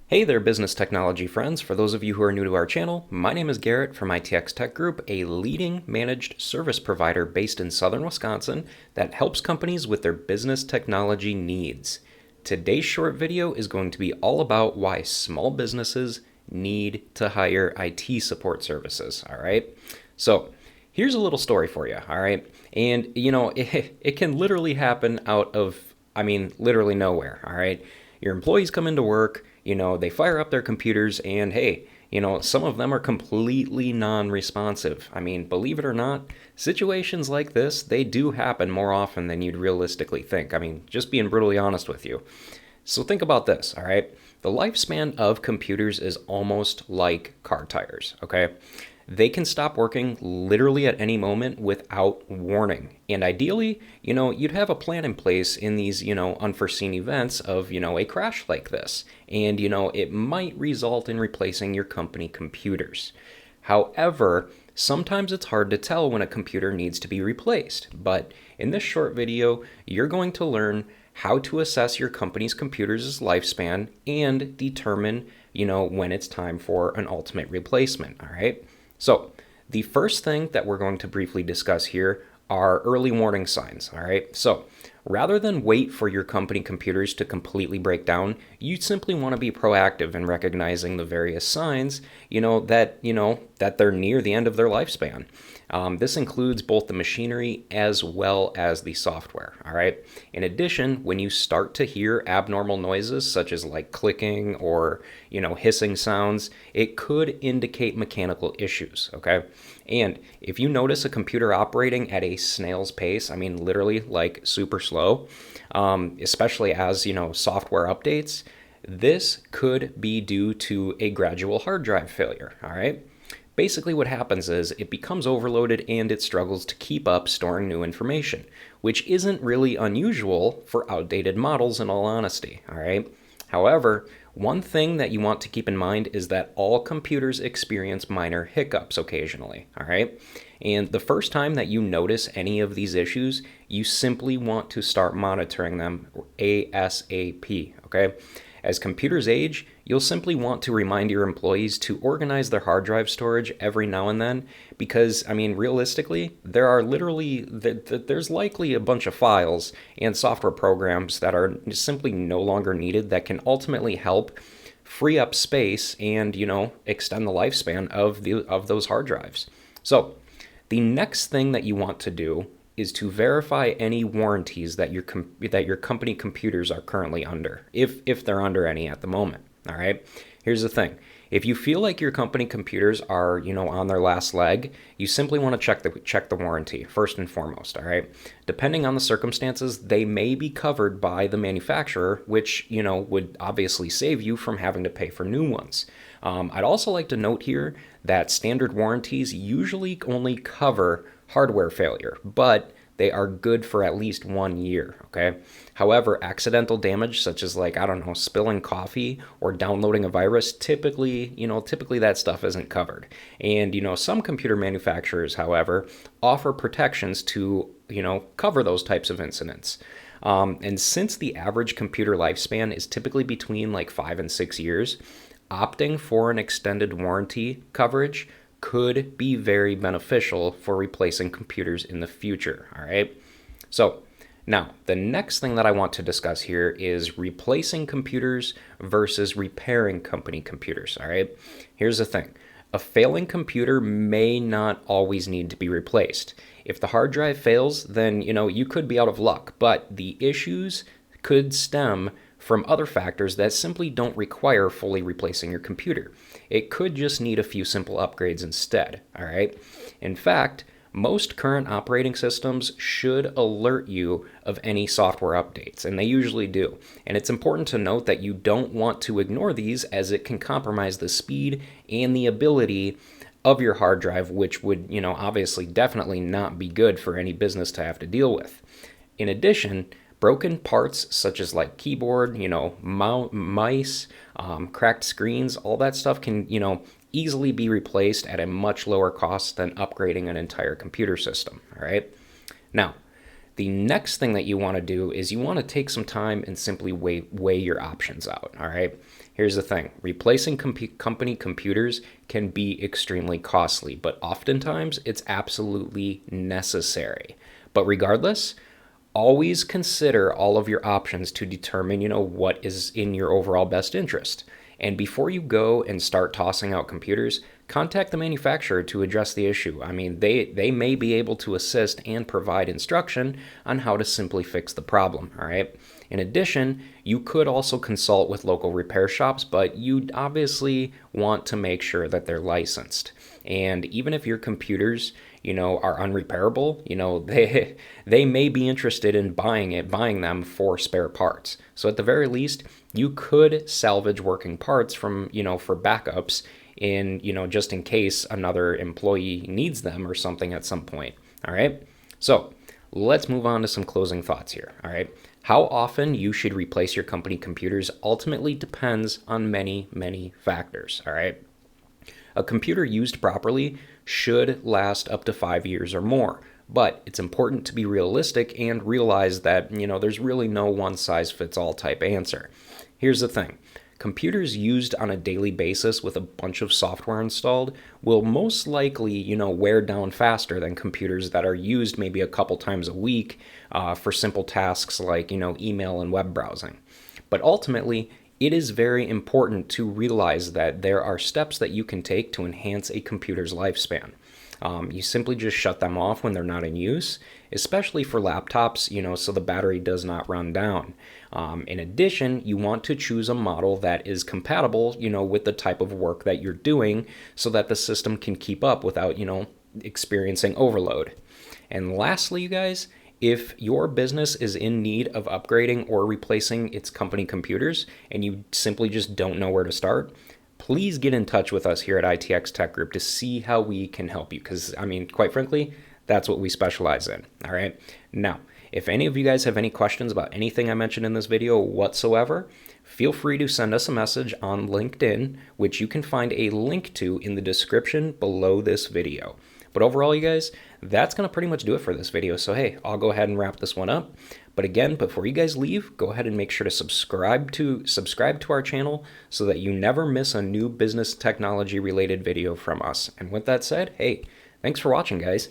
Hey there, business technology friends. For those of you who are new to our channel, my name is Garrett from ITX Tech Group, a leading managed service provider based in southern Wisconsin that helps companies with their business technology needs. Today's short video is going to be all about why small businesses need to hire IT support services, all right? So, here's a little story for you, all right? And, it can literally happen out of, literally nowhere, all right? Your employees come into work, they fire up their computers, and hey, some of them are completely non-responsive. Believe it or not, situations like this, they do happen more often than you'd realistically think. Just being brutally honest with you. So think about this, all right? The lifespan of computers is almost like car tires, okay? They can stop working literally at any moment without warning. And ideally, you'd have a plan in place in these, unforeseen events of, a crash like this. And, it might result in replacing your company computers. However, sometimes it's hard to tell when a computer needs to be replaced. But in this short video, you're going to learn how to assess your company's computer's lifespan and determine, when it's time for an ultimate replacement, all right? So, the first thing that we're going to briefly discuss here are early warning signs, all right? So, rather than wait for your company computers to completely break down, you simply want to be proactive in recognizing the various signs, that they're near the end of their lifespan. This includes both the machinery as well as the software, all right? In addition, when you start to hear abnormal noises such as like clicking or, hissing sounds, it could indicate mechanical issues, okay? And if you notice a computer operating at a snail's pace, literally like super slow, especially as, software updates, this could be due to a gradual hard drive failure, all right? Basically what happens is it becomes overloaded and it struggles to keep up storing new information, which isn't really unusual for outdated models in all honesty, all right? However, one thing that you want to keep in mind is that all computers experience minor hiccups occasionally, all right? And the first time that you notice any of these issues, you simply want to start monitoring them ASAP, okay? As computers age, you'll simply want to remind your employees to organize their hard drive storage every now and then because, realistically, there's likely a bunch of files and software programs that are simply no longer needed that can ultimately help free up space and, extend the lifespan of those hard drives. So, the next thing that you want to do is to verify any warranties that your company computers are currently under, if they're under any at the moment, all right? Here's the thing. If you feel like your company computers are, on their last leg, you simply want to check the warranty first and foremost, all right? Depending on the circumstances, they may be covered by the manufacturer, which, would obviously save you from having to pay for new ones. I'd also like to note here that standard warranties usually only cover hardware failure, but they are good for at least 1 year, okay? However, accidental damage such as spilling coffee or downloading a virus, typically that stuff isn't covered. And, some computer manufacturers, however, offer protections to, cover those types of incidents. And since the average computer lifespan is typically between 5 and 6 years, opting for an extended warranty coverage could be very beneficial for replacing computers in the future, all right? So, now, the next thing that I want to discuss here is replacing computers versus repairing company computers, all right? Here's the thing. A failing computer may not always need to be replaced. If the hard drive fails, then, you could be out of luck, but the issues could stem from other factors that simply don't require fully replacing your computer. It could just need a few simple upgrades instead, all right? In fact, most current operating systems should alert you of any software updates, and they usually do. And it's important to note that you don't want to ignore these as it can compromise the speed and the ability of your hard drive, which would, obviously definitely not be good for any business to have to deal with. In addition, broken parts such as keyboard, mice, cracked screens, all that stuff can, easily be replaced at a much lower cost than upgrading an entire computer system, all right? Now, The next thing that you want to do is you want to take some time and simply weigh your options out. All right. Here's the thing: replacing company computers can be extremely costly, but oftentimes it's absolutely necessary. But regardless, always consider all of your options to determine, what is in your overall best interest. And before you go and start tossing out computers, contact the manufacturer to address the issue. I mean, they may be able to assist and provide instruction on how to simply fix the problem, all right? In addition, you could also consult with local repair shops, but you obviously want to make sure that they're licensed. And even if your computers, are unrepairable, they may be interested in buying them for spare parts. So at the very least, you could salvage working parts from, for backups in, just in case another employee needs them or something at some point. All right. So let's move on to some closing thoughts here. All right. How often you should replace your company computers ultimately depends on many, many factors. All right. A computer used properly should last up to 5 years or more, but it's important to be realistic and realize that, there's really no one-size-fits-all type answer. Here's the thing. Computers used on a daily basis with a bunch of software installed will most likely, wear down faster than computers that are used maybe a couple times a week for simple tasks like, email and web browsing. But ultimately, it is very important to realize that there are steps that you can take to enhance a computer's lifespan. You simply just shut them off when they're not in use, especially for laptops, so the battery does not run down. In addition, you want to choose a model that is compatible, with the type of work that you're doing so that the system can keep up without, experiencing overload. And lastly, you guys, if your business is in need of upgrading or replacing its company computers and you simply just don't know where to start, please get in touch with us here at ITX Tech Group to see how we can help you. Because, quite frankly, that's what we specialize in. All right. Now, if any of you guys have any questions about anything I mentioned in this video whatsoever, feel free to send us a message on LinkedIn, which you can find a link to in the description below this video. But overall, you guys, that's going to pretty much do it for this video. So, hey, I'll go ahead and wrap this one up. But again, before you guys leave, go ahead and make sure to subscribe to our channel so that you never miss a new business technology related video from us. And with that said, hey, thanks for watching, guys.